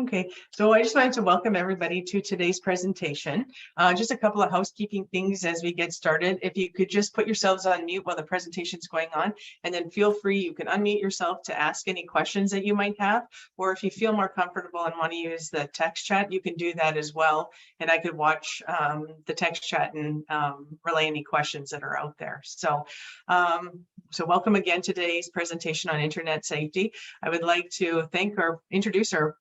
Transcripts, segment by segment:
Okay, so I just wanted to welcome everybody to today's presentation. Just a couple of housekeeping things as we get started. If you could just put yourselves on mute while the presentation is going on, and then feel free, you can unmute yourself to ask any questions that you might have, or if you feel more comfortable and want to use the text chat, you can do that as well. And I could watch the text chat and relay any questions that are out there. So welcome again to today's presentation on internet safety. I would like to introduce our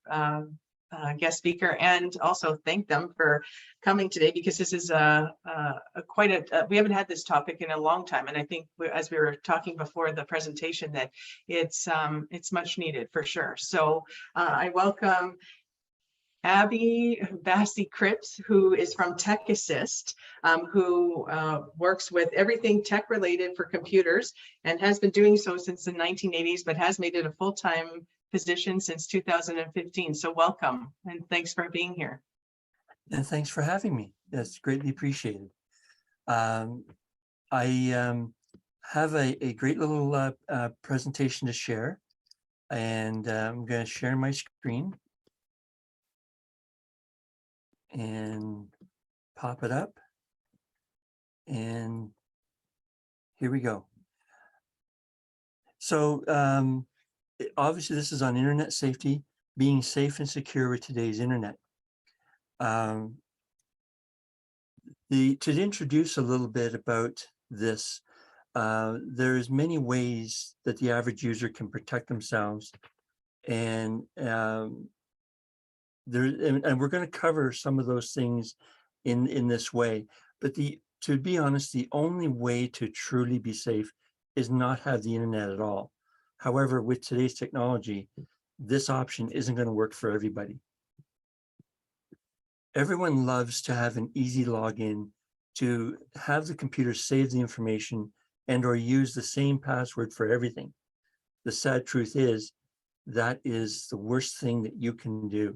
guest speaker and also thank them for coming today, because this is we haven't had this topic in a long time, and I think as we were talking before the presentation that it's much needed for sure. So I welcome Abidel Bassie-Crips, who is from Tech Assist, who works with everything tech related for computers and has been doing so since the 1980s, but has made it a full-time position since 2015. So welcome, and thanks for being here. And thanks for having me. That's greatly appreciated. I have a great little presentation to share, and I'm going to share my screen and pop it up, and here we go. So obviously this is on internet safety, being safe and secure with today's internet. To introduce a little bit about this, there's many ways that the average user can protect themselves, and we're going to cover some of those things in this way. But to be honest, the only way to truly be safe is not have the internet at all. However, with today's technology, this option isn't going to work for everybody. Everyone loves to have an easy login, to have the computer save the information and or use the same password for everything. The sad truth is that is the worst thing that you can do.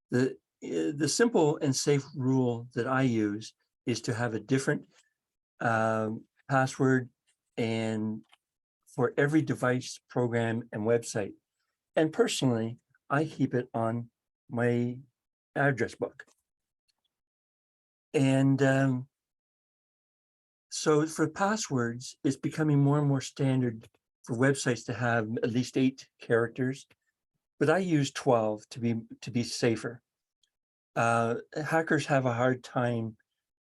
The simple and safe rule that I use is to have a different password and for every device, program, and website. And personally, I keep it on my address book. And so for passwords, it's becoming more and more standard for websites to have at least 8 characters, but I use 12 to be safer. Hackers have a hard time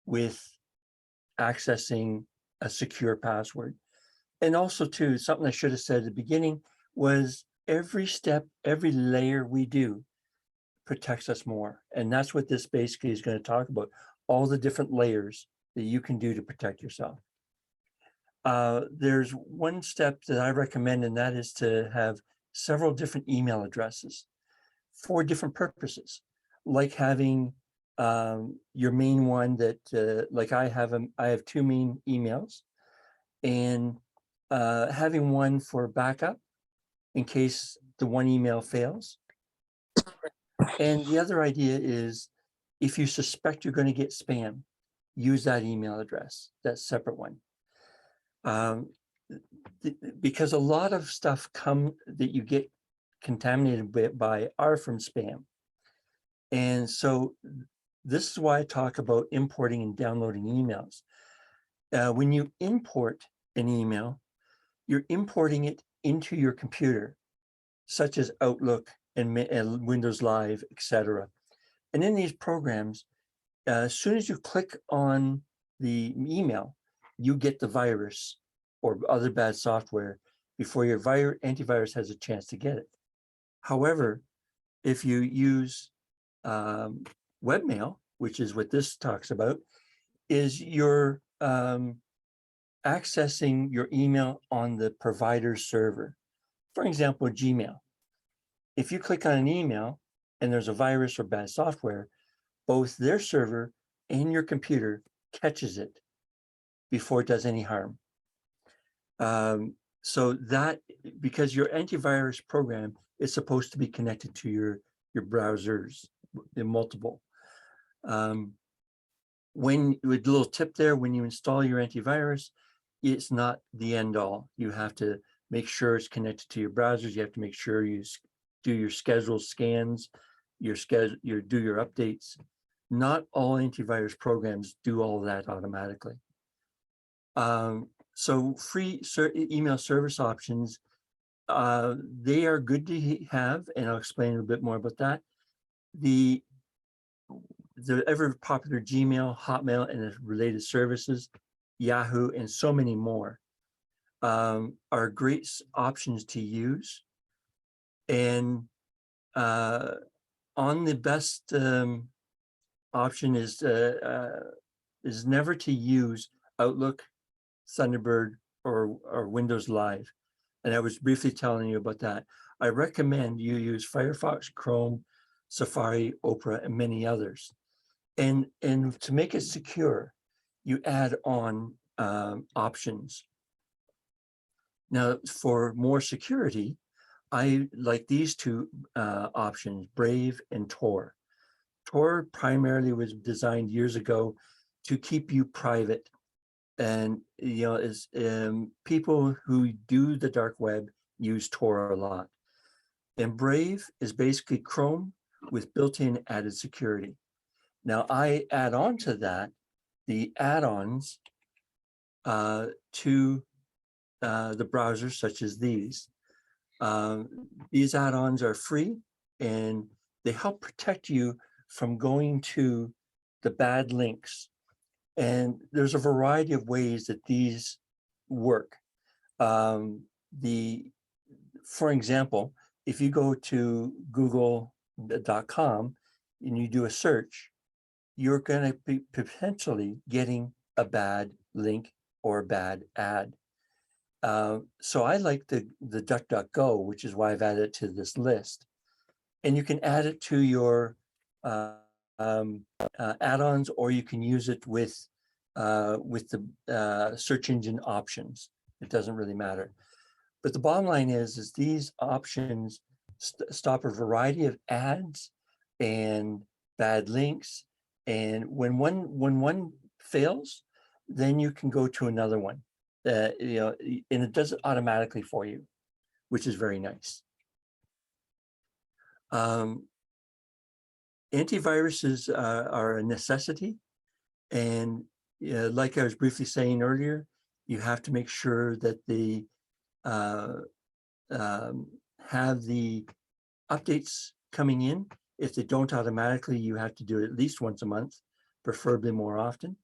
with accessing a secure password. And also too, something I should have said at the beginning was every step, every layer we do protects us more. And that's what this basically is going to talk about, all the different layers that you can do to protect yourself. There's one step that I recommend, and that is to have several different email addresses for different purposes, like having your main one that, like I have 2 main emails, and having one for backup in case the one email fails. And the other idea is if you suspect you're going to get spam, use that email address, that separate one. Because a lot of stuff that you get contaminated by are from spam. And so this is why I talk about importing and downloading emails. When you import an email, you're importing it into your computer, such as Outlook and Windows Live, etc. And in these programs, as soon as you click on the email, you get the virus or other bad software before your antivirus has a chance to get it. However, if you use webmail, which is what this talks about, is you're accessing your email on the provider's server. For example, Gmail. If you click on an email and there's a virus or bad software, both their server and your computer catches it before it does any harm. So that, because your antivirus program is supposed to be connected to your browsers, multiple. With a little tip there, when you install your antivirus, it's not the end all. You have to make sure it's connected to your browsers. You have to make sure you do your scheduled scans your schedule, do your updates. Not all antivirus programs do all that automatically. So free email service options, they are good to have, and I'll explain a bit more about that. The ever popular Gmail, Hotmail, and related services, Yahoo, and so many more are great options to use. And on the best option is never to use Outlook, Thunderbird, or Windows Live. And I was briefly telling you about that. I recommend you use Firefox, Chrome, Safari, Opera, and many others. And to make it secure, you add on options. Now, for more security, I like these two options, Brave and Tor. Tor primarily was designed years ago to keep you private. And, you know, is people who do the dark web use Tor a lot. And Brave is basically Chrome with built-in added security. Now, I add on to that the add-ons to the browsers such as these. These add-ons are free, and they help protect you from going to the bad links. And there's a variety of ways that these work. For example, if you go to google.com and you do a search, you're going to be potentially getting a bad link or a bad ad. So I like the DuckDuckGo, which is why I've added it to this list. And you can add it to your add-ons, or you can use it with the search engine options. It doesn't really matter. But the bottom line is these options stop a variety of ads and bad links. And when one fails, then you can go to another one. You know, and it does it automatically for you, which is very nice. Antiviruses are a necessity, and like I was briefly saying earlier, you have to make sure that they have the updates coming in. If they don't automatically, you have to do it at least once a month, preferably more often.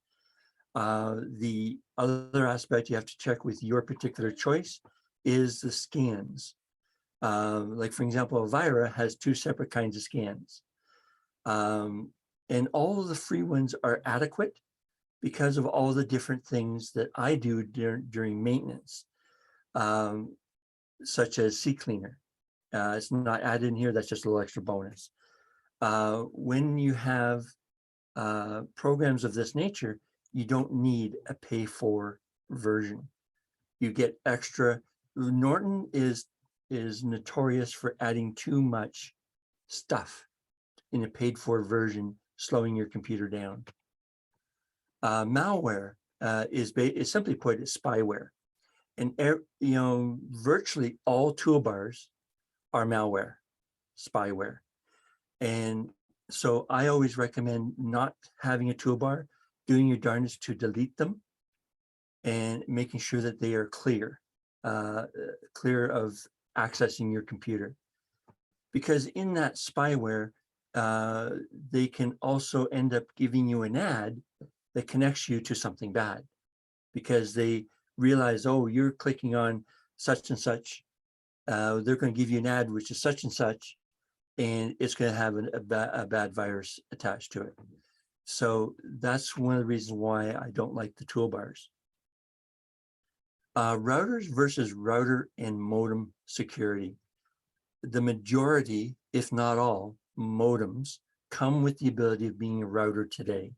The other aspect you have to check with your particular choice is the scans. Like, for example, Avira has 2 separate kinds of scans. And all of the free ones are adequate because of all the different things that I do during maintenance, such as CCleaner. It's not added in here, that's just a little extra bonus. When you have programs of this nature, you don't need a pay-for version. You get extra. Norton is notorious for adding too much stuff in a paid-for version, slowing your computer down. Malware is simply put, is spyware, and virtually all toolbars are malware, spyware, and so I always recommend not having a toolbar, doing your darndest to delete them, and making sure that they are clear of accessing your computer. Because in that spyware, they can also end up giving you an ad that connects you to something bad, because they realize, oh, you're clicking on such and such. They're going to give you an ad which is such and such, and it's going to have a bad virus attached to it. So that's one of the reasons why I don't like the toolbars. Routers versus router and modem security. The majority, if not all, modems come with the ability of being a router today.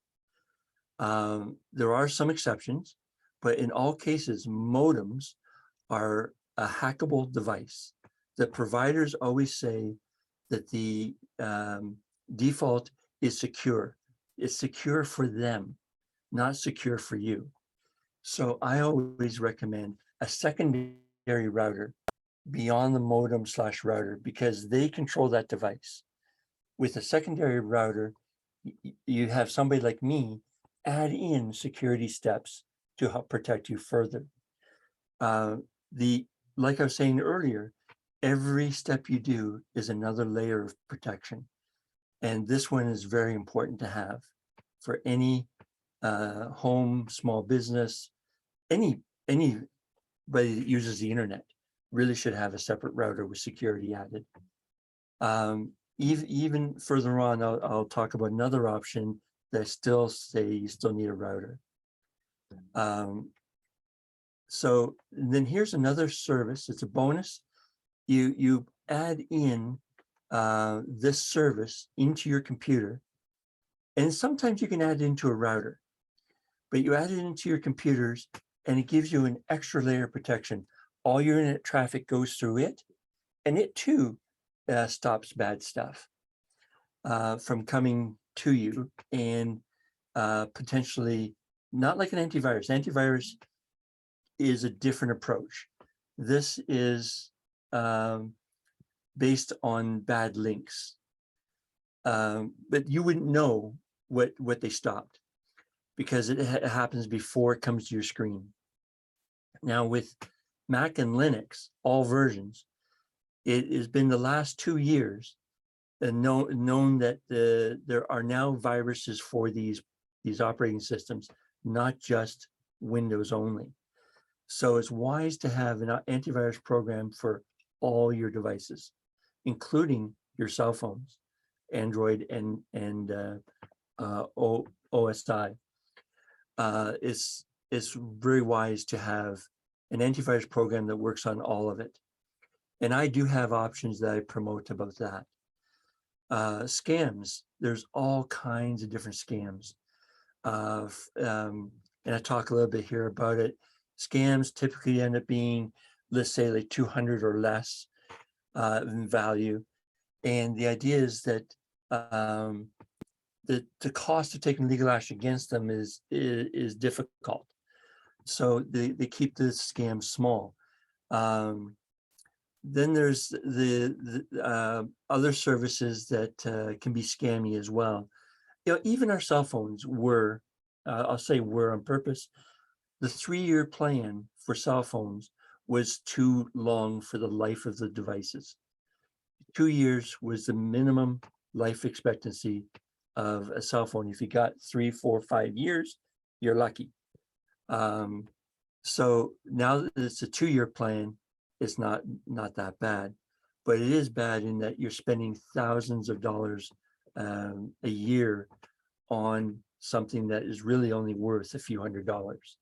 There are some exceptions, but in all cases, modems are a hackable device. The providers always say that the default is secure. It's secure for them, not secure for you. So I always recommend a secondary router beyond the modem/router, because they control that device. With a secondary router, you have somebody like me add in security steps to help protect you further. Like I was saying earlier, every step you do is another layer of protection. And this one is very important to have for any home, small business, anybody that uses the internet really should have a separate router with security added. Even further on, I'll talk about another option that I still say you still need a router. So then here's another service. It's a bonus. You add in this service into your computer, and sometimes you can add it into a router, but you add it into your computers and it gives you an extra layer of protection. All your internet traffic goes through it, and it too stops bad stuff from coming to you, and potentially not like an antivirus. Antivirus is a different approach. This is based on bad links, but you wouldn't know what they stopped because it happens before it comes to your screen. Now with Mac and Linux, all versions, it has been the last 2 years known that there are now viruses for these operating systems, not just Windows only. So it's wise to have an antivirus program for all your devices, including your cell phones, Android and OSI. It's very wise to have an antivirus program that works on all of it. And I do have options that I promote about that. Scams, there's all kinds of different scams. And I talk a little bit here about it. Scams typically end up being, let's say, like 200 or less in value. And the idea is that the cost of taking legal action against them is difficult. So they keep the scam small. Then there's the other services that can be scammy as well. You know, even our cell phones were, I'll say were on purpose. The 3-year plan for cell phones was too long for the life of the devices. 2 years was the minimum life expectancy of a cell phone. If you got 3, 4, 5 years, you're lucky. So now that it's a 2-year plan, it's not that bad, but it is bad in that you're spending thousands of dollars a year on something that is really only worth a few $100s.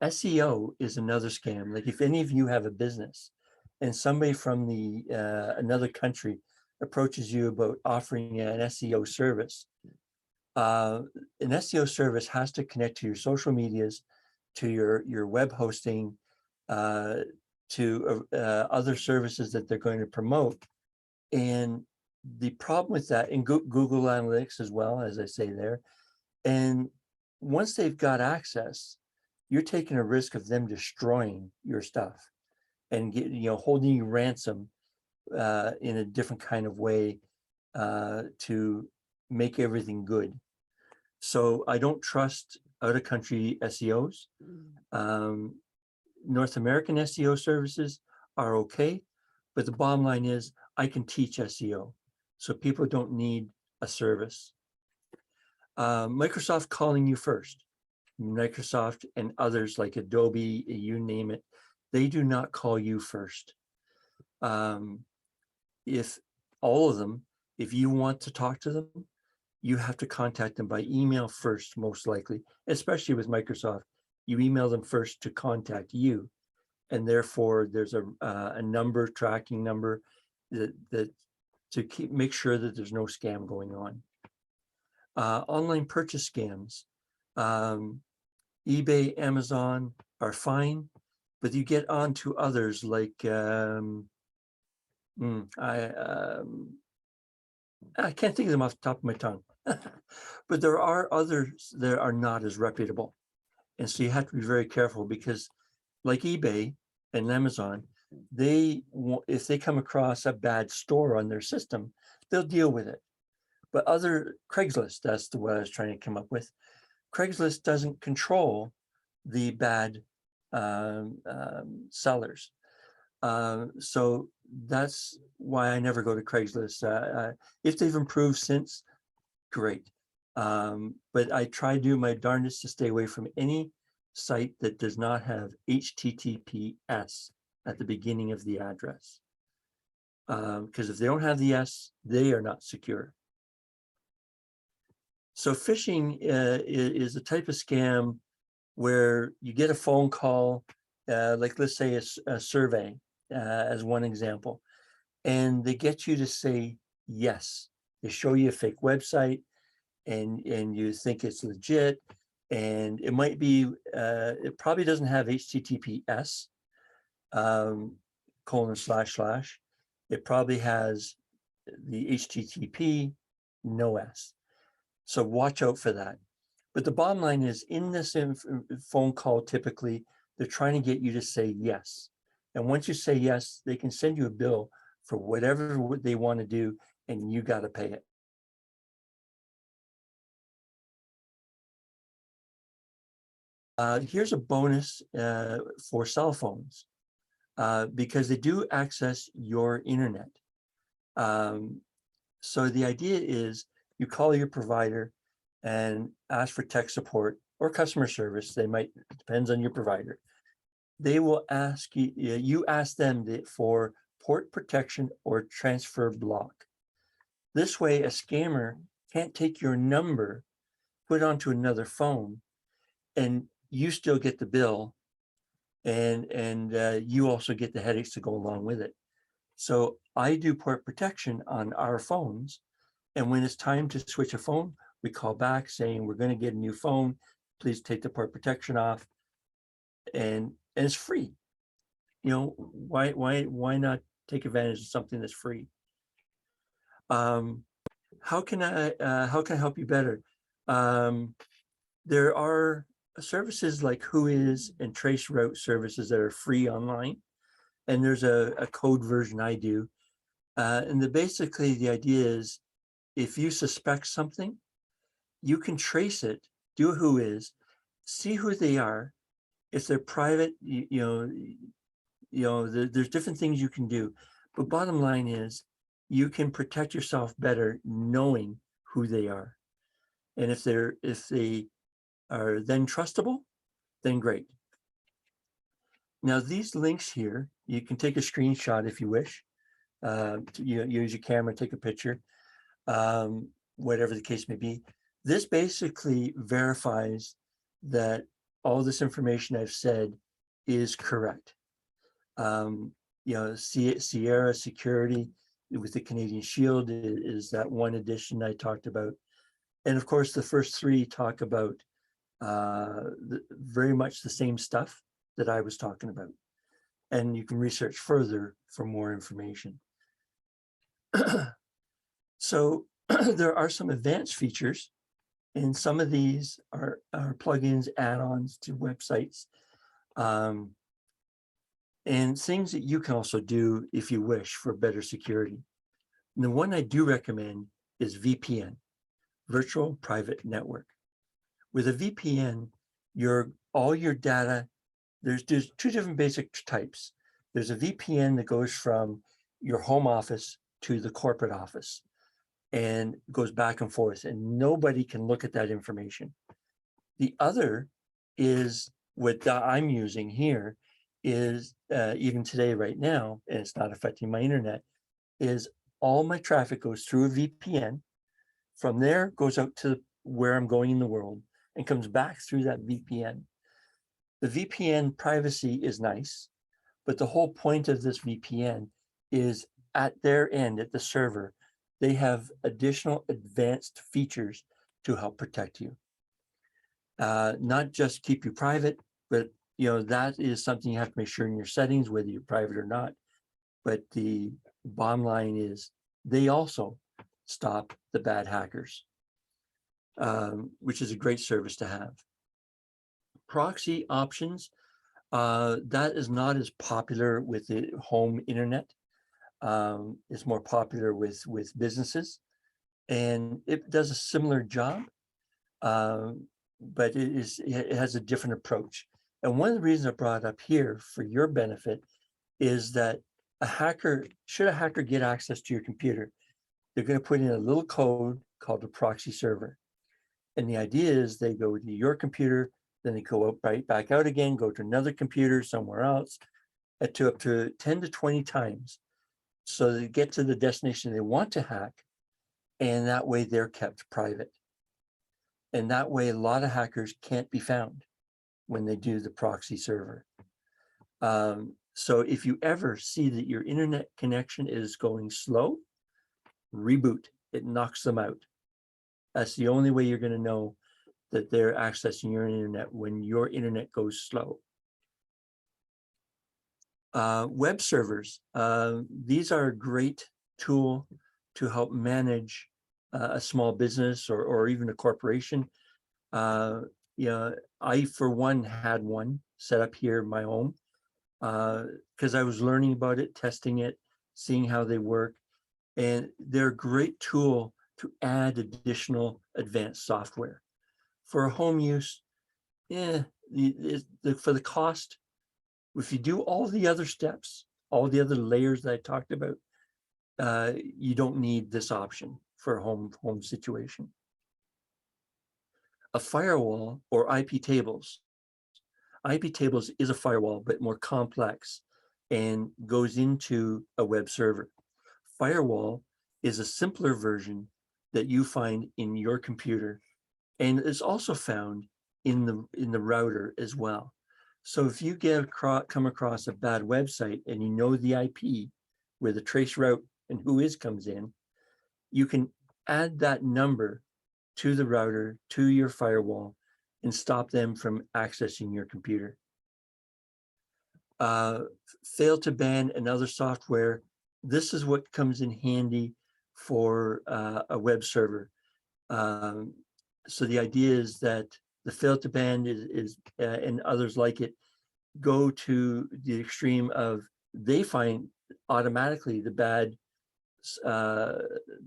SEO is another scam. Like if any of you have a business and somebody from another country approaches you about offering an SEO service, an SEO service has to connect to your social medias, to your web hosting, to other services that they're going to promote. And the problem with that, and Google Analytics as well, as I say there, and once they've got access, you're taking a risk of them destroying your stuff and holding you ransom in a different kind of way to make everything good. So I don't trust out-of-country SEOs. North American SEO services are okay, but the bottom line is I can teach SEO, so people don't need a service. Microsoft calling you first. Microsoft and others like Adobe, you name it, they do not call you first. If all of them, if you want to talk to them, you have to contact them by email first, most likely, especially with Microsoft. You email them first to contact you, and therefore there's a number, tracking number that to make sure that there's no scam going on. Online purchase scams. eBay, Amazon are fine, but you get onto others like I can't think of them off the top of my tongue, but there are others that are not as reputable, and so you have to be very careful because, like eBay and Amazon, if they come across a bad store on their system, they'll deal with it. But Craigslist, that's the what I was trying to come up with. Craigslist doesn't control the bad sellers. So that's why I never go to Craigslist. If they've improved since, great. But I try to do my darndest to stay away from any site that does not have HTTPS at the beginning of the address. Because if they don't have the S, they are not secure. So phishing is a type of scam where you get a phone call, like let's say a survey as one example, and they get you to say yes. They show you a fake website and you think it's legit, and it might be, it probably doesn't have HTTPS, : it probably has the HTTP, no S. So watch out for that. But the bottom line is, in this phone call, typically, they're trying to get you to say yes. And once you say yes, they can send you a bill for whatever they want to do, and you got to pay it. Here's a bonus for cell phones, because they do access your internet. So the idea is you call your provider and ask for tech support or customer service. They might, it depends on your provider. They will ask you, you ask them for port protection or transfer block. This way, a scammer can't take your number, put it onto another phone, and you still get the bill, and you also get the headaches to go along with it. So I do port protection on our phones, and when it's time to switch a phone, we call back saying we're going to get a new phone. Please take the port protection off, and it's free. You know, why not take advantage of something that's free? How can I help you better? There are services like Whois and Traceroute services that are free online, and there's a code version I do. And basically the idea is, if you suspect something, you can trace it, do a Whois, see who they are. If they're private, there's different things you can do. But bottom line is, you can protect yourself better knowing who they are. And if they are then trustable, then great. Now these links here, you can take a screenshot if you wish. Use your camera, take a picture, whatever the case may be. This basically verifies that all this information I've said is correct. Sierra Security with the Canadian Shield is that one edition I talked about. And of course, the first three talk about very much the same stuff that I was talking about. And you can research further for more information. So there are some advanced features, and some of these are plugins, add-ons to websites, and things that you can also do if you wish for better security. And the one I do recommend is VPN, Virtual Private Network. With a VPN, all your data, there's two different basic types. There's a VPN that goes from your home office to the corporate office and goes back and forth, and nobody can look at that information. The other is what I'm using here is, even today, right now, and it's not affecting my internet, is all my traffic goes through a VPN. From there, goes out to where I'm going in the world and comes back through that VPN. The VPN privacy is nice, but the whole point of this VPN is at their end, at the server, they have additional advanced features to help protect you. Not just keep you private, but that is something you have to make sure in your settings, whether you're private or not. But the bottom line is they also stop the bad hackers, which is a great service to have. Proxy options That is not as popular with the home internet. It's more popular with businesses, and it does a similar job, but it has a different approach. And one of the reasons I brought it up here for your benefit is that should a hacker get access to your computer, they're going to put in a little code called a proxy server. And the idea is they go to your computer, then they go right back out again, go to another computer somewhere else, up to 10 to 20 times. So they get to the destination they want to hack, and that way they're kept private. And that way a lot of hackers can't be found when they do the proxy server. So if you ever see that your internet connection is going slow, reboot. It knocks them out. That's the only way you're going to know that they're accessing your internet, when your internet goes slow. Web servers. These are a great tool to help manage a small business or even a corporation. I, for one, had one set up here in my home because I was learning about it, testing it, seeing how they work. And they're a great tool to add additional advanced software. For home use, for the cost, if you do all the other steps, all the other layers that I talked about, you don't need this option for a home situation. A firewall or IP tables. IP tables is a firewall, but more complex and goes into a web server. Firewall is a simpler version that you find in your computer, and is also found in the router as well. So if you come across a bad website and you know the IP where the trace route and whois comes in, you can add that number to the router, to your firewall, and stop them from accessing your computer. Fail to ban and other software. This is what comes in handy for a web server. So the idea is that the fail to ban is and others like it go to the extreme of they find automatically the bad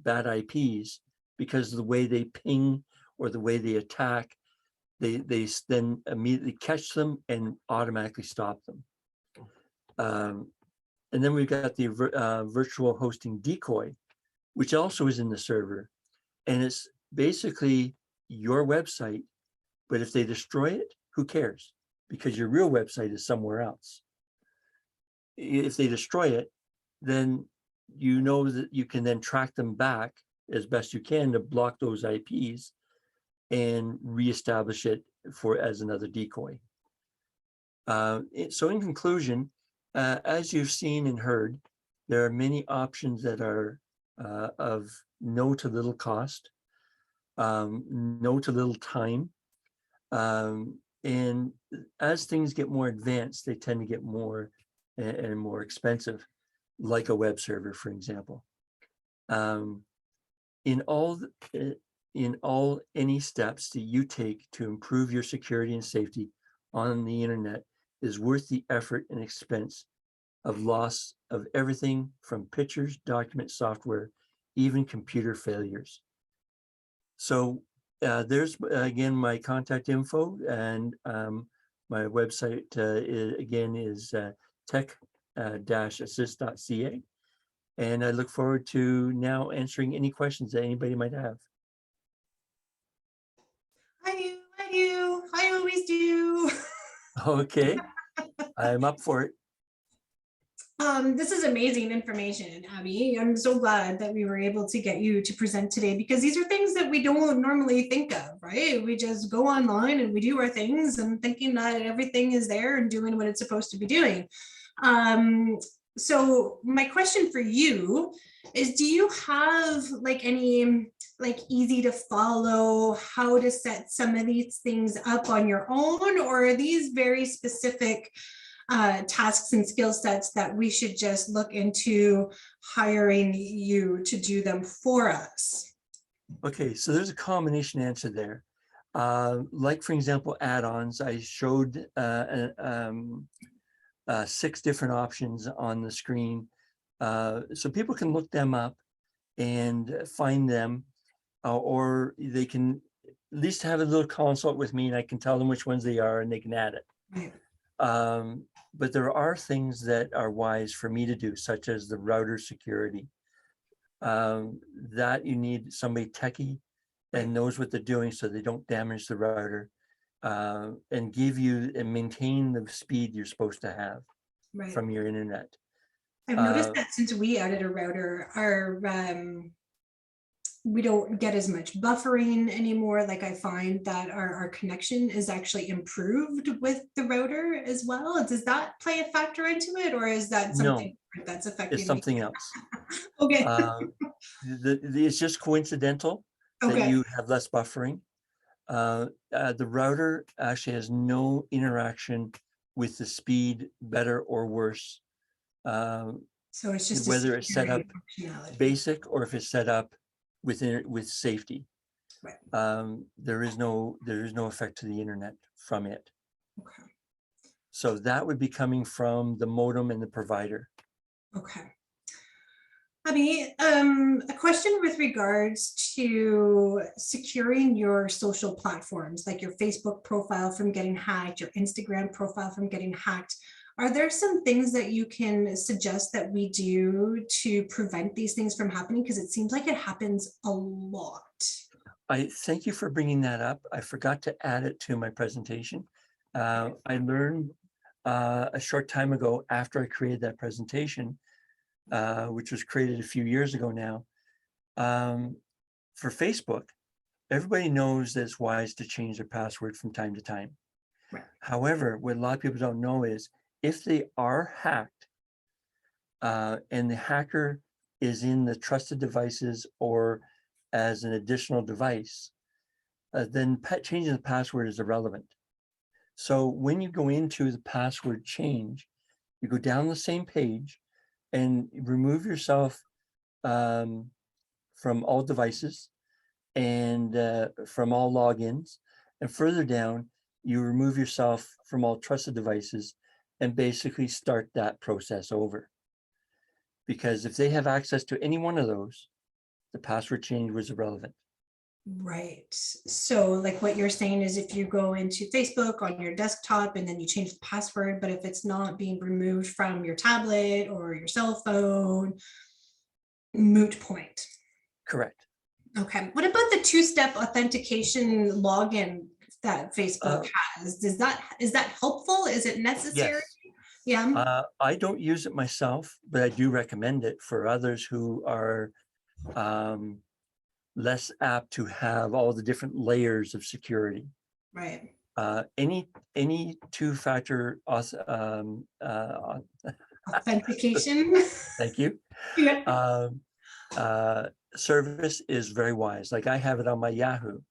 IPs because of the way they ping or the way they attack. They then immediately catch them and automatically stop them. And then we've got the virtual hosting decoy, which also is in the server. And it's basically your website, but if they destroy it, who cares? Because your real website is somewhere else. If they destroy it, then you know that you can then track them back as best you can to block those IPs and reestablish it as another decoy. So in conclusion, as you've seen and heard, there are many options that are of no to little cost, no to little time. And as things get more advanced, they tend to get more and more expensive, like a web server, for example. In all any steps that you take to improve your security and safety on the internet is worth the effort and expense of loss of everything from pictures, documents, software, even computer failures. So there's again my contact info, and my website is tech-assist.ca. And I look forward to now answering any questions that anybody might have. I do. I always do. Okay, I'm up for it. This is amazing information, Abby. I'm so glad that we were able to get you to present today, because these are things that we don't normally think of, right? We just go online and we do our things and thinking that everything is there and doing what it's supposed to be doing. So my question for you is, do you have like any easy to follow how to set some of these things up on your own, or are these very specific tasks and skill sets that we should just look into hiring you to do them for us? Okay, so there's a combination answer there. Like, for example, add-ons, I showed 6 different options on the screen. So people can look them up and find them, or they can at least have a little consult with me and I can tell them which ones they are and they can add it. Right. But there are things that are wise for me to do, such as the router security. That you need somebody techie and knows what they're doing so they don't damage the router, and give you and maintain the speed you're supposed to have Right. from your internet. I've noticed that since we added a router, our we don't get as much buffering anymore. Like, I find that our connection is actually improved with the router as well. Does that play a factor into it, or is that something that's affecting It's something else. Okay. It's just coincidental that Okay. you have less buffering. The router actually has no interaction with the speed, better or worse. So it's just Whether it's set up functionality. basic or if it's set up with safety. Right. There is no effect to the internet from it. Okay. So that would be coming from the modem and the provider. Okay. A question with regards to securing your social platforms, like your Facebook profile from getting hacked, your Instagram profile from getting hacked. Are there some things that you can suggest that we do to prevent these things from happening? Because it seems like it happens a lot. I thank you for bringing that up. I forgot to add it to my presentation. I learned a short time ago after I created that presentation, which was created a few years ago now. For Facebook, everybody knows that it's wise to change their password from time to time. Right. However, what a lot of people don't know is if they are hacked and the hacker is in the trusted devices or as an additional device, then changing the password is irrelevant. So when you go into the password change, you go down the same page and remove yourself from all devices and from all logins. And further down, you remove yourself from all trusted devices and basically start that process over. Because if they have access to any one of those, the password change was irrelevant. Right. So like what you're saying is if you go into Facebook on your desktop and then you change the password, but if it's not being removed from your tablet or your cell phone, moot point. Correct. Okay. What about the two-step authentication login that Facebook has? Is that helpful? Is it necessary? Yes. Yeah. I don't use it myself, but I do recommend it for others who are less apt to have all the different layers of security. Right. Any two-factor authentication. Thank you. Yeah. Service is very wise. Like I have it on my Yahoo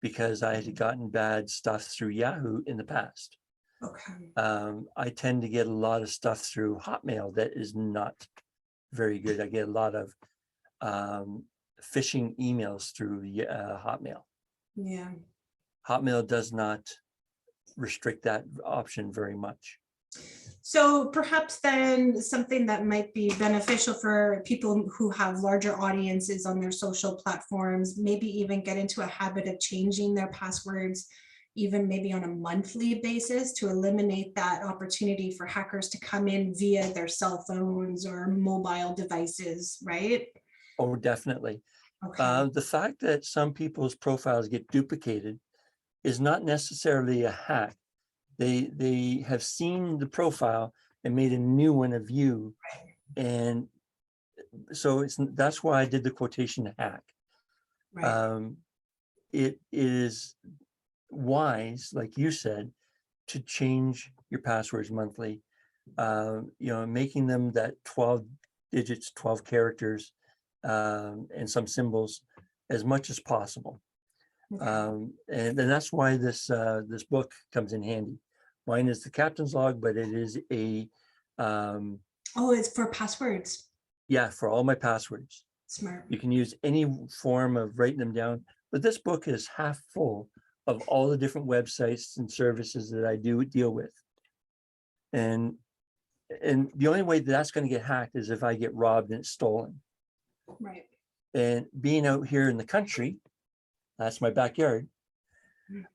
because I had gotten bad stuff through Yahoo in the past. Okay. I tend to get a lot of stuff through Hotmail that is not very good. I get a lot of phishing emails through Hotmail. Yeah. Hotmail does not restrict that option very much. So perhaps then something that might be beneficial for people who have larger audiences on their social platforms, maybe even get into a habit of changing their passwords, even maybe on a monthly basis, to eliminate that opportunity for hackers to come in via their cell phones or mobile devices, right? Oh, definitely. Okay. The fact that some people's profiles get duplicated is not necessarily a hack. They have seen the profile and made a new one of you. And so that's why I did the quotation hack. Right. It is wise, like you said, to change your passwords monthly, making them that 12 digits, 12 characters, and some symbols as much as possible. Okay. And that's why this book comes in handy. Mine is the captain's log, but it is a Oh, it's for passwords. yeah, for all my passwords. Smart. You can use any form of writing them down, but this book is half full of all the different websites and services that I do deal with. And the only way that's going to get hacked is if I get robbed and it's stolen. Right. And being out here in the country, that's my backyard.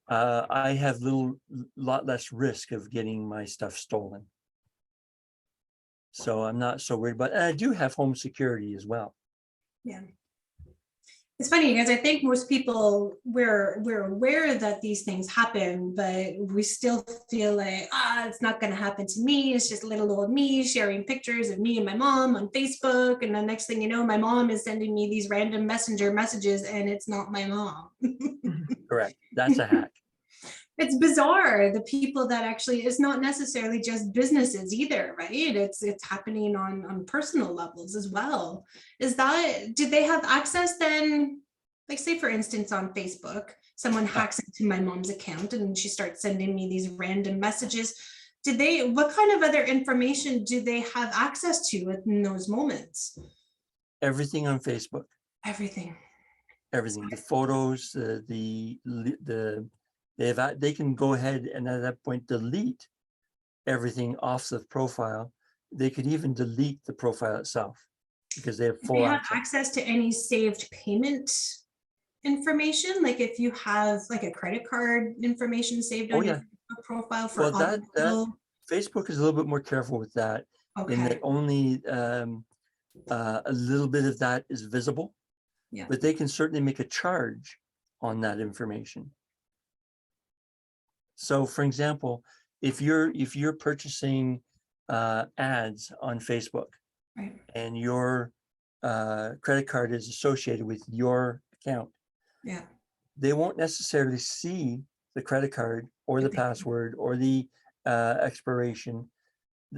I have lot less risk of getting my stuff stolen. So I'm not so worried about it. And I do have home security as well. Yeah. It's funny because I think most people we're aware that these things happen, but we still feel like, it's not going to happen to me. It's just little old me sharing pictures of me and my mom on Facebook. And the next thing you know, my mom is sending me these random messenger messages and it's not my mom. Correct. That's a hack. It's bizarre, the people that actually, it's not necessarily just businesses either, right? It's happening on personal levels as well. Did they have access then, like say for instance on Facebook, someone hacks into my mom's account and she starts sending me these random messages. What kind of other information do they have access to in those moments? Everything on Facebook. Everything. The photos, they can go ahead and at that point delete everything off the profile. They could even delete the profile itself because they have full Do they have access. access to any saved payment information? Like if you have like a credit card information saved on your Facebook profile for Well, that Facebook is a little bit more careful with that, in that only a little bit of that is visible. Yeah. But they can certainly make a charge on that information. So for example, if you're purchasing ads on Facebook, right, and your credit card is associated with your account, yeah, they won't necessarily see the credit card or the password or the expiration,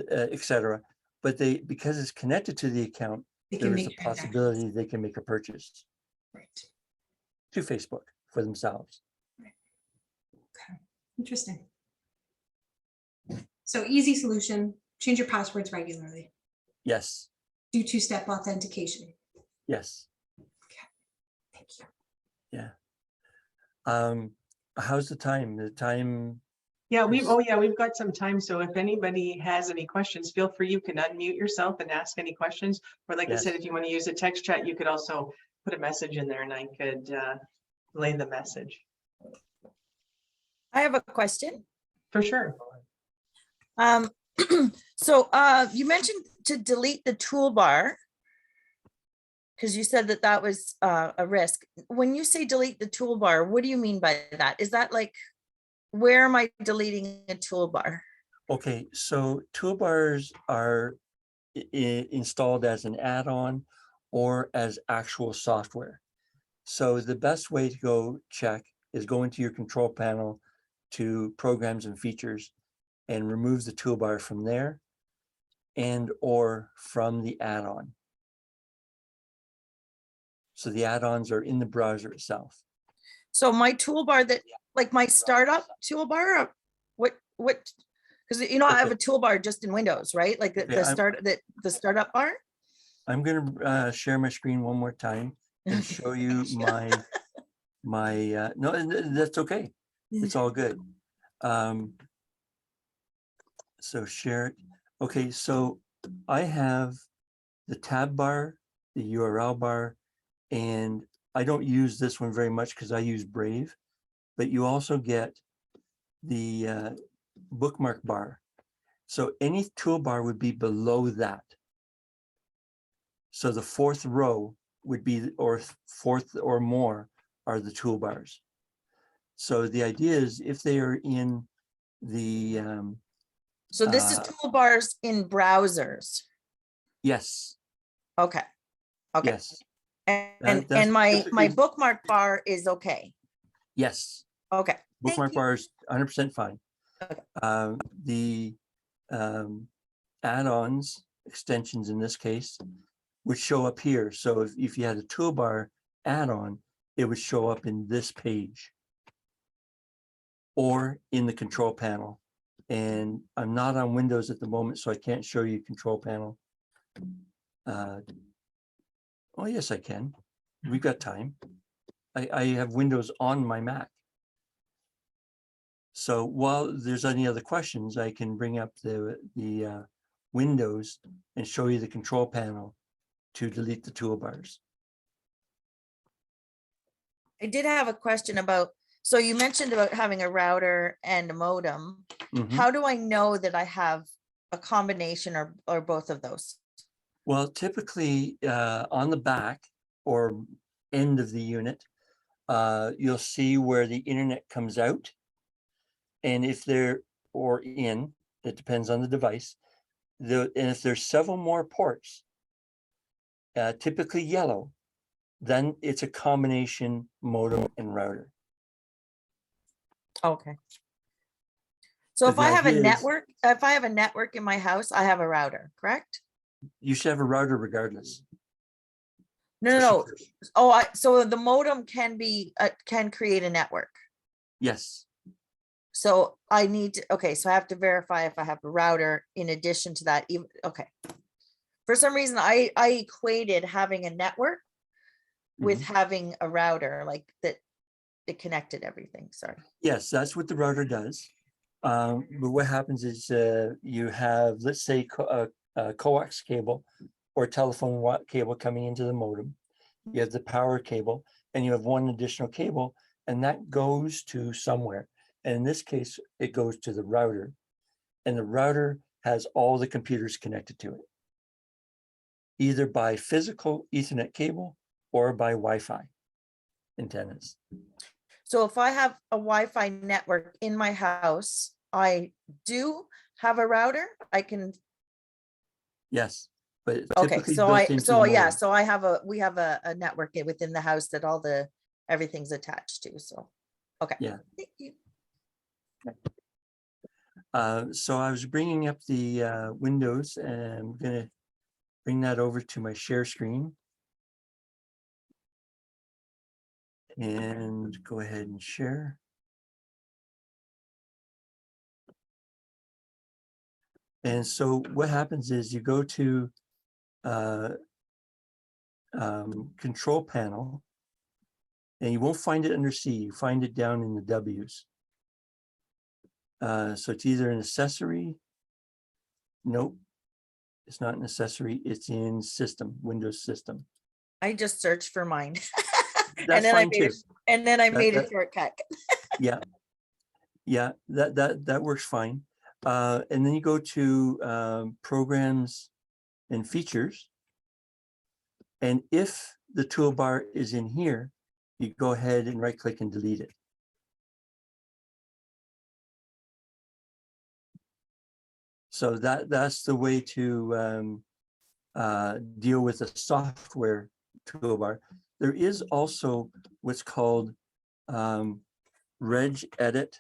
etc. But because it's connected to the account, there is a possibility they can make a purchase to Facebook for themselves. Okay, interesting. So easy solution, change your passwords regularly. Yes. Do two-step authentication. Yes. Okay, thank you. Yeah. How's the time? Yeah, we've got some time. So if anybody has any questions, feel free. You can unmute yourself and ask any questions. Or like I said, if you want to use a text chat, you could also put a message in there and I could relay the message. I have a question. For sure. So you mentioned to delete the toolbar because you said that was a risk. When you say delete the toolbar, what do you mean by that? Is that like, where am I deleting a toolbar? Okay, so toolbars are installed as an add-on or as actual software. So the best way to go check is go into your control panel to programs and features and remove the toolbar from there and or from the add-on. So the add-ons are in the browser itself. So my toolbar that, like my startup toolbar, what, because I have a toolbar just in Windows, right? Like the startup bar. I'm going to share my screen one more time and show you no, that's okay. It's all good. So share it. Okay, so I have the tab bar, the URL bar, and I don't use this one very much because I use Brave, but you also get the bookmark bar. So any toolbar would be below that. So the fourth row would be, or fourth or more are the toolbars. So the idea is if they are in the so this is toolbars in browsers. Yes. Okay. Yes. And my bookmark bar is okay. Yes. Okay. Bookmark bar is 100% fine. Okay. The add-ons, extensions in this case, would show up here. So if you had a toolbar add-on, it would show up in this page or in the control panel. And I'm not on Windows at the moment, so I can't show you control panel. Oh, yes, I can. We've got time. I have Windows on my Mac. So while there's any other questions, I can bring up the windows and show you the control panel to delete the toolbars. I did have a question about, so you mentioned about having a router and a modem. Mhm. How do I know that I have a combination or both of those? Well, typically on the back or end of the unit, you'll see where the internet comes out. And if there or in, it depends on the device. And if there's several more ports, typically yellow, then it's a combination modem and router. Okay. So But if I the have a idea is- network, if I have a network in my house, I have a router, correct? You should have a router regardless. No, no, no. Oh, so the modem can be, can create a network. Yes, So I need to, okay, so I have to verify if I have a router in addition to that, even, okay. For some reason, I equated having a network with having a router, like that it connected everything, sorry. yes, that's what the router does. But what happens is you have, let's say, a coax cable or telephone cable coming into the modem. You have the power cable and you have one additional cable, and that goes to somewhere. And in this case, it goes to the router, and the router has all the computers connected to it, either by physical Ethernet cable or by Wi-Fi antennas. So if I have a Wi-Fi network in my house, I do have a router, I can, Yes, but it's okay, typically so built into the yeah, modem. so we have a network within the house that everything's attached to, so, okay. Yeah. Thank you. So I was bringing up the windows, and I'm gonna bring that over to my share screen. And go ahead and share. And so what happens is you go to control panel, and you won't find it under C, you find it down in the W's. So it's either an accessory. Nope, it's not an accessory, it's in system, Windows system. I just searched for mine. That's fine too. And then I made a that- shortcut. Yeah, yeah, that works fine. And then you go to programs and features. And if the toolbar is in here, you go ahead and right click and delete it. So that's the way to deal with a software toolbar. There is also what's called Reg Edit.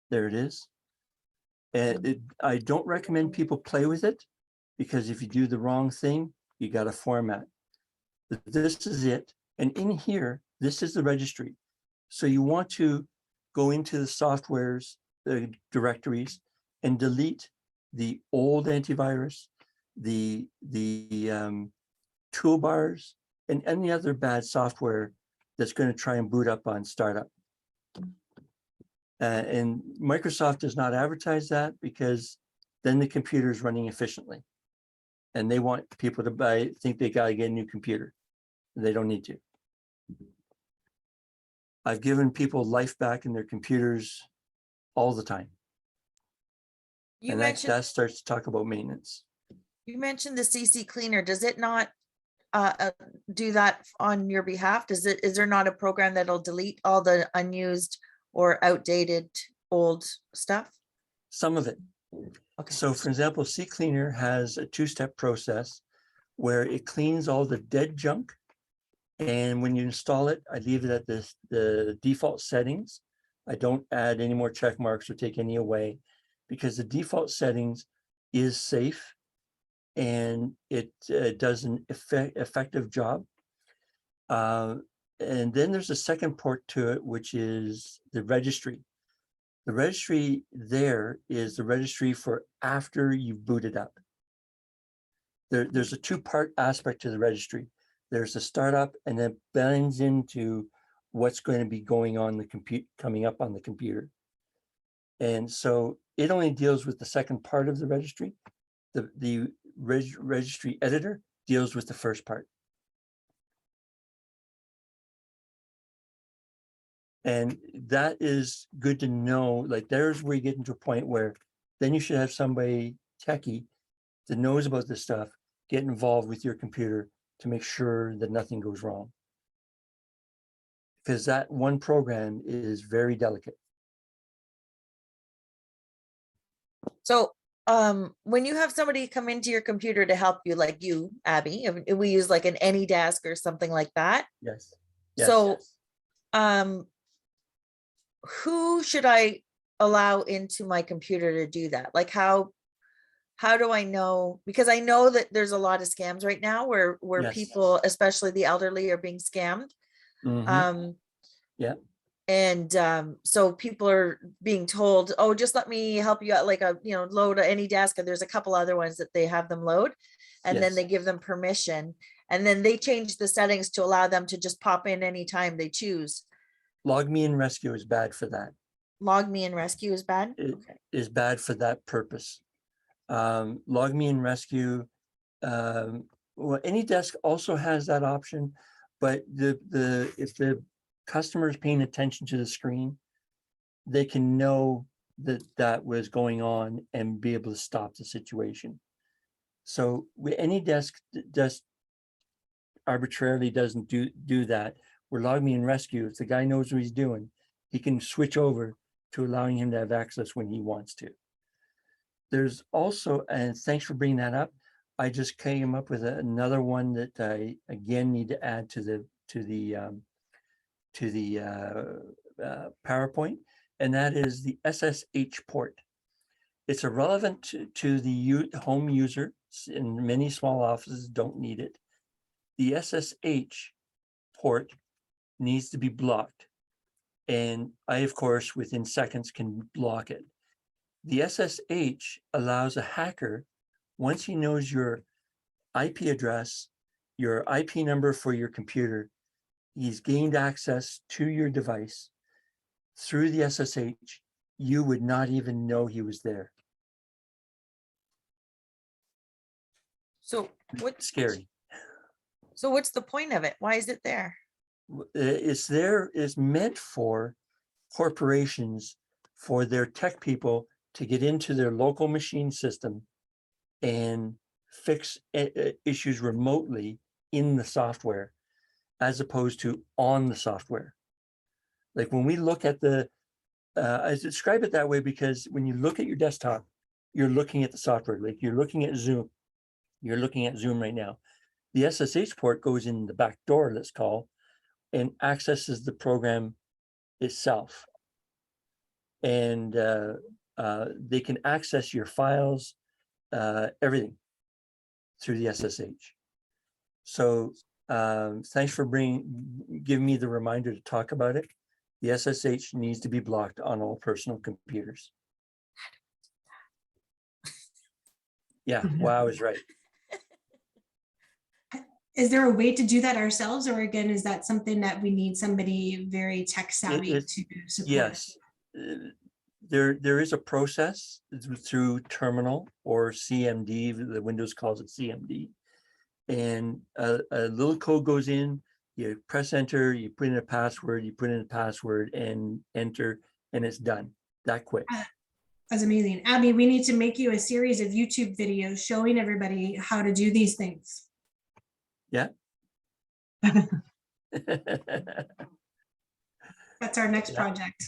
There it is. And I don't recommend people play with it, because if you do the wrong thing, you got to format. But this is it. And in here, this is the registry. So you want to go into the softwares, the directories, and delete the old antivirus, the toolbars, and any other bad software that's going to try and boot up on startup. And Microsoft does not advertise that, because then the computer is running efficiently. And they want people to think they got to get a new computer. They don't need to. I've given people life back in their computers all the time. You And mentioned, that starts to talk about maintenance. the CC cleaner. Does it not do that on your behalf? Is there not a program that'll delete all the unused or outdated old stuff? Some of it. Okay. So for example, CCleaner has a two-step process where it cleans all the dead junk. And when you install it, I leave it at the default settings. I don't add any more check marks or take any away, because the default settings is safe and it does an effective job. And then there's a second port to it, which is the registry. The registry there is the registry for after you've booted up. There's a two-part aspect to the registry. There's the startup, and then blends into what's going to be going on the compute coming up on the computer. And so it only deals with the second part of the registry. The registry editor deals with the first part. And that is good to know. Like, there's where you get into a point where then you should have somebody techie that knows about this stuff get involved with your computer to make sure that nothing goes wrong. Because that one program is very delicate. So when you have somebody come into your computer to help you, like you, Abby, if we use like an AnyDesk or something like that. Yes. So who should I allow into my computer to do that? Like how do I know? Because I know that there's a lot of scams right now where Yes. people, especially the elderly, are being scammed. Mhm. Yeah. And so people are being told, oh, just let me help you out, like load AnyDesk, and there's a couple other ones that they have them load, and then Yes. they give them permission, and then they change the settings to allow them to just pop in anytime they choose. Log Me and Rescue is bad for that. Log Me and Rescue is bad? It Okay. is bad for that purpose. Log Me and Rescue, well, AnyDesk also has that option, but if the customer is paying attention to the screen, they can know that was going on and be able to stop the situation. So AnyDesk just arbitrarily doesn't do that. Where Log Me and Rescue, if the guy knows what he's doing, he can switch over to allowing him to have access when he wants to. There's also, and thanks for bringing that up, I just came up with another one that I again need to add to the PowerPoint, and that is the SSH port. It's irrelevant to the home user, and many small offices don't need it. The SSH port needs to be blocked, and I, of course, within seconds can block it. The SSH allows a hacker, once he knows your IP address, your IP number for your computer, he's gained access to your device through the SSH, you would not even know he was there. So what's Scary. So what's the point of it? Why is it there? It's meant for corporations, for their tech people to get into their local machine system and fix issues remotely in the software, as opposed to on the software. Like when we look at I describe it that way because when you look at your desktop, you're looking at the software. Like you're looking at Zoom. You're looking at Zoom right now. The SSH port goes in the back door, let's call, and accesses the program itself. And they can access your files, everything through the SSH. So thanks for giving me the reminder to talk about it. The SSH needs to be blocked on all personal computers. Yeah, wow is right. Is there a way to do that ourselves, or again, is that something that we need somebody very tech savvy to support? Yes, there is a process through terminal or CMD. The Windows calls it CMD, and a little code goes in. You press enter, you put in a password, and enter, and it's done that quick. That's amazing. Abby, we need to make you a series of YouTube videos showing everybody how to do these things. Yeah. That's our next project.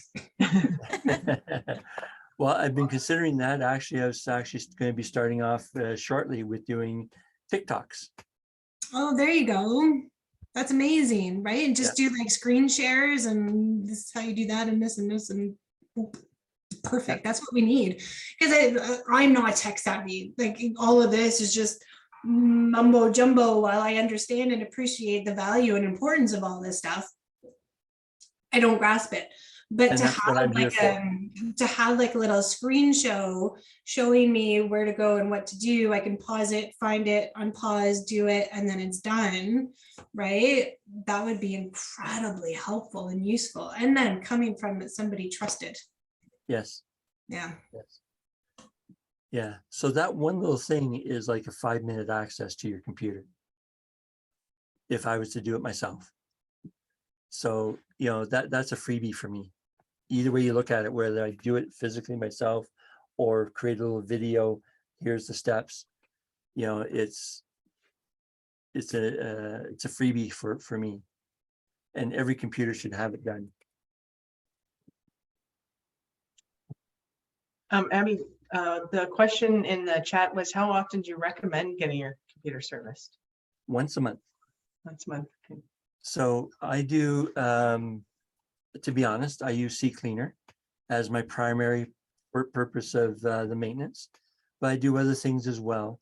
Well, I've been considering that. Actually, I was actually going to be starting off shortly with doing TikToks. Oh, there you go. That's amazing, right? And just do like screen shares, and this is how you do that, and this and this, and perfect. That's what we need. Because I'm not tech savvy. Like all of this is just mumbo jumbo. While I understand and appreciate the value and importance of all this stuff, I don't grasp it. But And to that's what have I'm here like for. to have like a little screen show showing me where to go and what to do, I can pause it, find it, unpause, do it, and then it's done, right? That would be incredibly helpful and useful. And then coming from somebody trusted. Yes. Yeah. Yes. Yeah. So that one little thing is like a 5-minute access to your computer, if I was to do it myself. So, you know, that's a freebie for me. Either way you look at it, whether I do it physically myself or create a little video, here's the steps, you know, it's a freebie for me, and every computer should have it done. Abby, the question in the chat was, how often do you recommend getting your computer serviced? Once a month. Once a month. Okay. So I do, to be honest, I use CCleaner as my primary purpose of the maintenance, but I do other things as well.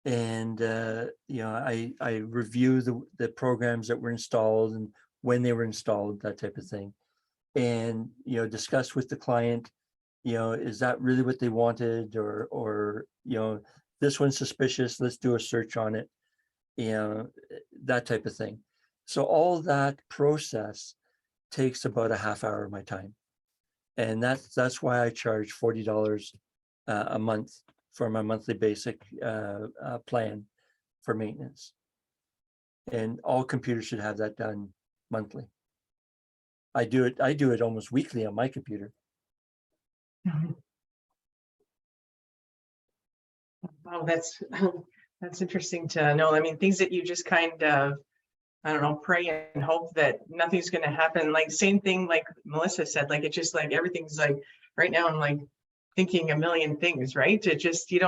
And, you know, I review the programs that were installed and when they were installed, that type of thing. And, you know, discuss with the client, you know, is that really what they wanted? Or, you know, this one's suspicious, let's do a search on it, you know, that type of thing. So all that process takes about a half hour of my time. And that's why I charge $40 a month for my monthly basic plan for maintenance. And all computers should have that done monthly. I do it almost weekly on my computer. Wow, that's interesting to know. I mean, things that you just kind of, I don't know, pray and hope that nothing's going to happen. Like same thing, like Melissa said, like it just like everything's like right now I'm like thinking a million things, right? It just, you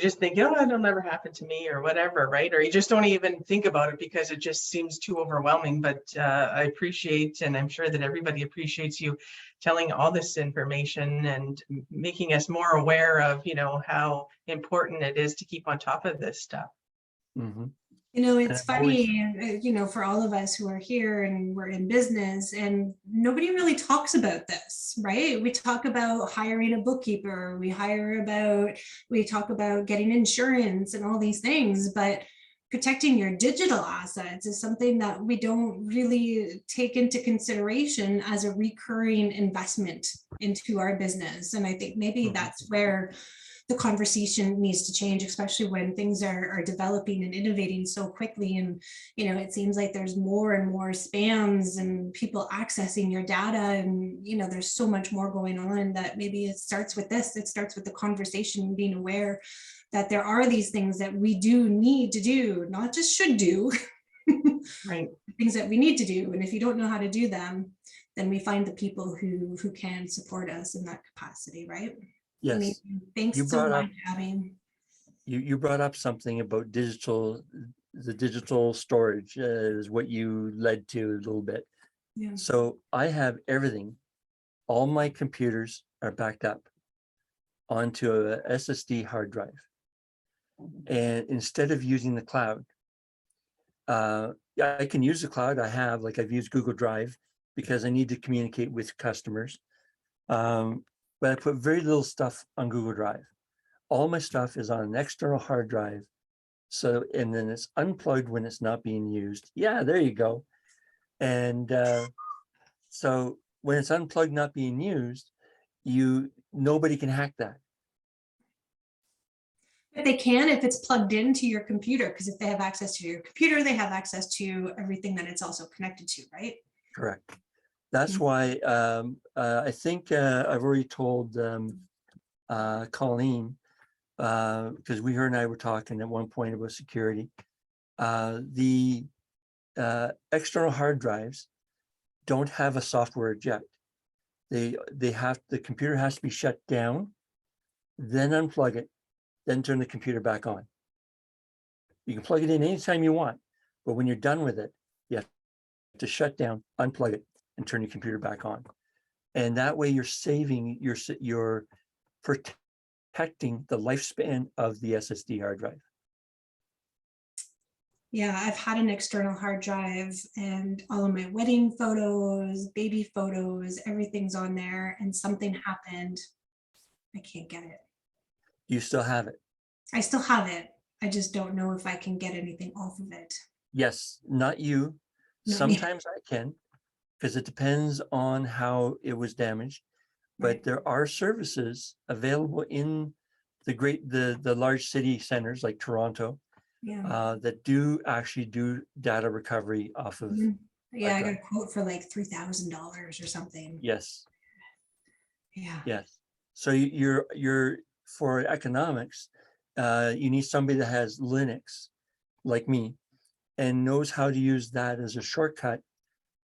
just think, oh, it'll never happen to me or whatever, right? Or you just don't even think about it because it just seems too overwhelming. But I appreciate, and I'm sure that everybody appreciates you telling all this information and making us more aware of, you know, how important it is to keep on top of this stuff. Mm-hmm. You know, And it's I've always- funny, you know, for all of us who are here and we're in business and nobody really talks about this, right? We talk about hiring a bookkeeper, we talk about getting insurance and all these things, but protecting your digital assets is something that we don't really take into consideration as a recurring investment into our business. And I think maybe that's where the conversation needs to change, especially when things are developing and innovating so quickly. And, you know, it seems like there's more and more spams and people accessing your data. And, you know, there's so much more going on that maybe it starts with this. It starts with the conversation and being aware that there are these things that we do need to do, not just should do, right? Things that we need to do. And if you don't know how to do them, then we find the people who can support us in that capacity, right? Yes. Amazing. Thanks You so brought much, up- Abby. You brought up something about the digital storage is what you led to a little bit. Yeah. So I have everything. All my computers are backed up onto a SSD hard drive. And instead of using the cloud, I can use the cloud. I've used Google Drive because I need to communicate with customers. But I put very little stuff on Google Drive. All my stuff is on an external hard drive. So, and then it's unplugged when it's not being used. Yeah, there you go. And so when it's unplugged, not being used, nobody can hack that. But they can if it's plugged into your computer, because if they have access to your computer, they have access to everything that it's also connected to, right? Correct. That's why I think I've already told Colleen, because her and I were talking at one point about security. The external hard drives don't have a software eject. The computer has to be shut down, then unplug it, then turn the computer back on. You can plug it in anytime you want, but when you're done with it, you have to shut down, unplug it, and turn your computer back on. And that way you're saving, you're protecting the lifespan of the SSD hard drive. Yeah, I've had an external hard drive and all of my wedding photos, baby photos, everything's on there, and something happened. I can't get it. You still have it? I still have it. I just don't know if I can get anything off of it. Yes, not you. Not me. Sometimes I can, because it depends on how it was damaged. But Right. there are services available in the large city centers like Toronto Yeah. that do actually do data recovery off of. Mhm. Yeah, I got a drive. quote for like $3,000 or something. Yes, Yeah. yes. So you're for economics, you need somebody that has Linux, like me, and knows how to use that as a shortcut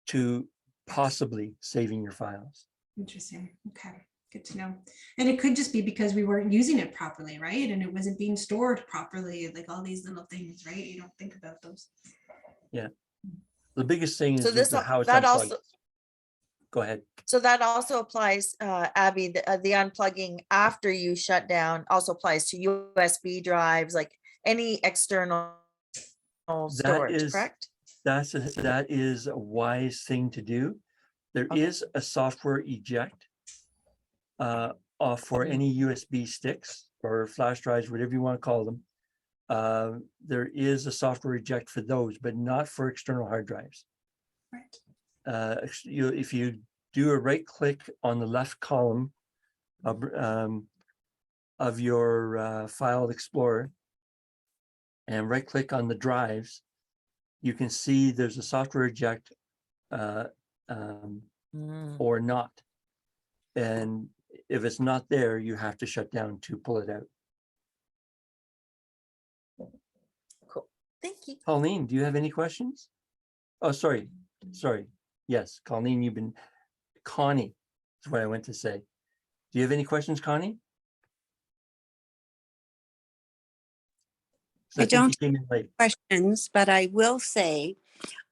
to possibly saving your files. Interesting. Okay. Good to know. And it could just be because we weren't using it properly, right? And it wasn't being stored properly, like all these little things, right? You don't think about those. Yeah. The biggest thing So is this, how it's that unplugged. also, Go ahead. so that also applies, Abby, the unplugging after you shut down also applies to USB drives, like any external storage, correct? That is a wise thing to do. There Okay. is a software eject for any USB sticks or flash drives, whatever you want to call them. There is a software eject for those, but not for external hard drives. Right. If you do a right click on the left column of your file explorer and right click on the drives, you can see there's a software eject or not. And if it's not there, you have to shut down to pull it out. Cool. Thank you. Colleen, do you have any questions? Oh, sorry. Yes, Colleen, Connie is what I went to say. Do you have any questions, Connie? I don't think you came in late. questions, but I will say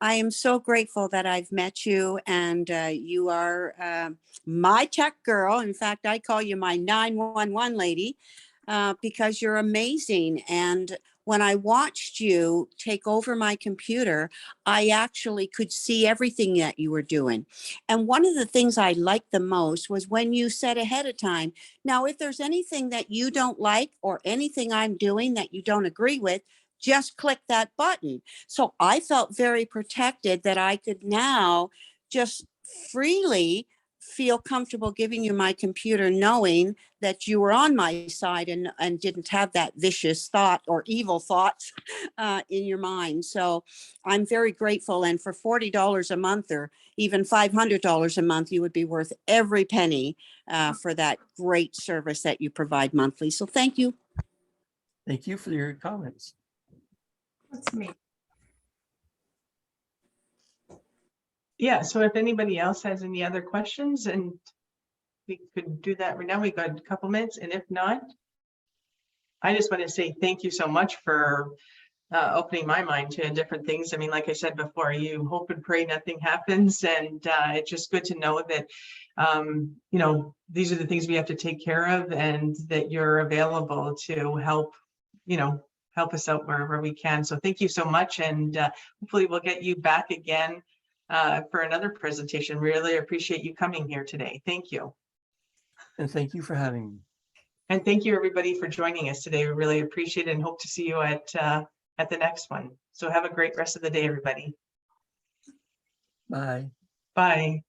I am so grateful that I've met you, and you are my tech girl. In fact, I call you my 911 lady because you're amazing. And when I watched you take over my computer, I actually could see everything that you were doing. And one of the things I liked the most was when you said ahead of time, now, if there's anything that you don't like or anything I'm doing that you don't agree with, just click that button. So I felt very protected that I could now just freely feel comfortable giving you my computer, knowing that you were on my side and didn't have that vicious thought or evil thoughts in your mind. So I'm very grateful. And for $40 a month or even $500 a month, you would be worth every penny for that great service that you provide monthly. So thank you. Thank you for your comments. That's me. Yeah, so if anybody else has any other questions, and we could do that right now, we've got a couple minutes, and if not, I just want to say thank you so much for opening my mind to different things. I mean, like I said before, you hope and pray nothing happens, and it's just good to know that you know, these are the things we have to take care of, and that you're available to help, you know, help us out wherever we can. So thank you so much, and hopefully we'll get you back again for another presentation. Really appreciate you coming here today. Thank you. And thank you for having me. And thank you everybody for joining us today. We really appreciate it and hope to see you at the next one. So have a great rest of the day, everybody. Bye. Bye.